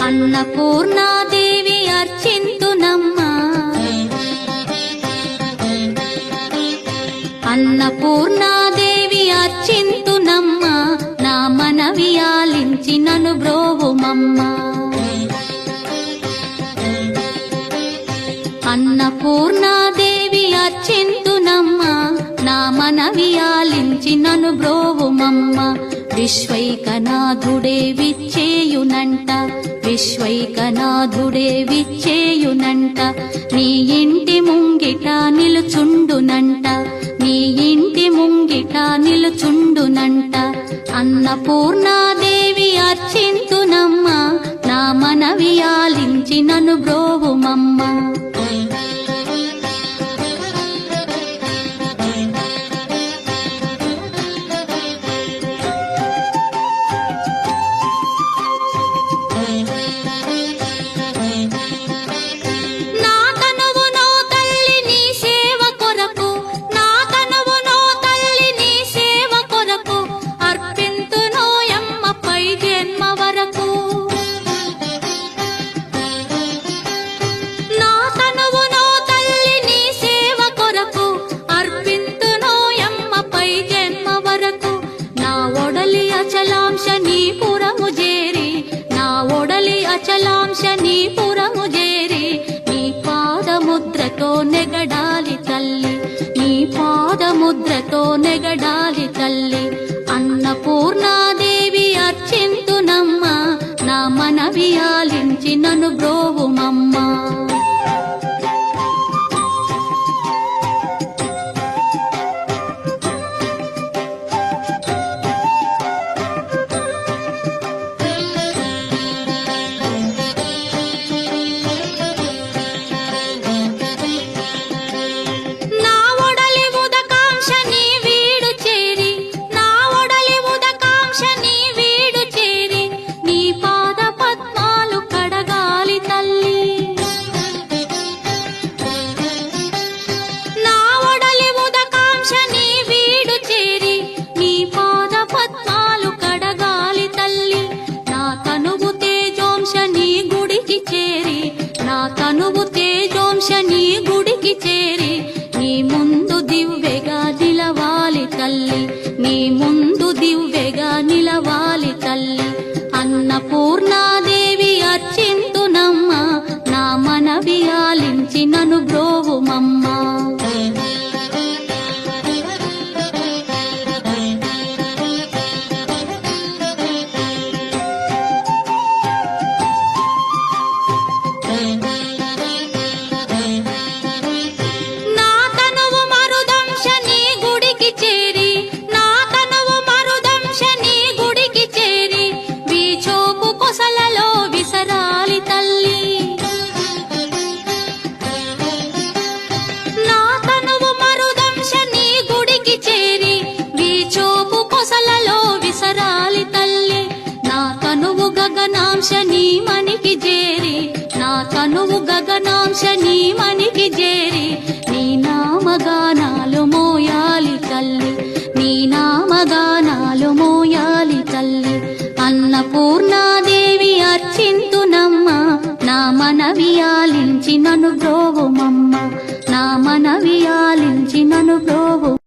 అన్నపూర్ణాదేవి అర్చింతునమ్మా, అన్నపూర్ణాదేవి అర్చింతునమ్మా, నా మనవి ఆలించి నన్ను బ్రోవుమమ్మా. అన్నపూర్ణాదేవి అర్చింతునమ్మా, నా మనవి ఆలించి నన్ను బ్రోవుమమ్మా. విశ్వైకనాథుడే విచ్చేయునంట, విశ్వైకనాథుడే విచ్చేయునంట, నీ ఇంటి ముంగిట నిలుచుండునంట, నీ ఇంటి ముంగిట నిలుచుండునంట. అన్నపూర్ణాదేవి అర్చింతునమ్మా, నా మనవి ఆలించి నన్ను బ్రోవుమమ్మా. అచలాంశ నీ పురము చేరి, నీ పాదముద్రతో నెగడాలి తల్లి, నీ పాదముద్రతో నెగడాలి తల్లి. అన్నపూర్ణాదేవి అర్చింతునమ్మా, నా మనవి ఆలించి నన్ను బ్రోవుమమ్మా. తనువు తేజోంశ నీ గుడికి చేరి, నీ ముందు దివ్వెగా నిలవాలి తల్లి, నీ ముందు దివ్వెగా నిలవాలి తల్లి. అన్నపూర్ణాదేవి అర్చింతునమ్మా, నా మనవి ఆలించి నన్ను బ్రోవుమమ్మా. గగనాంశ నీ మనికి చేరి, నా తనువు గగనాంశ నీ మనికి చేరి, నీ నామగానాలు మోయాలి తల్లి, నీ నామగానాలు మోయాలి తల్లి. అన్నపూర్ణాదేవి అర్చింతునమ్మా, నా మనవి ఆలించి నన్ను బ్రోవుమమ్మా, నా మనవి ఆలించి నన్ను బ్రోవు.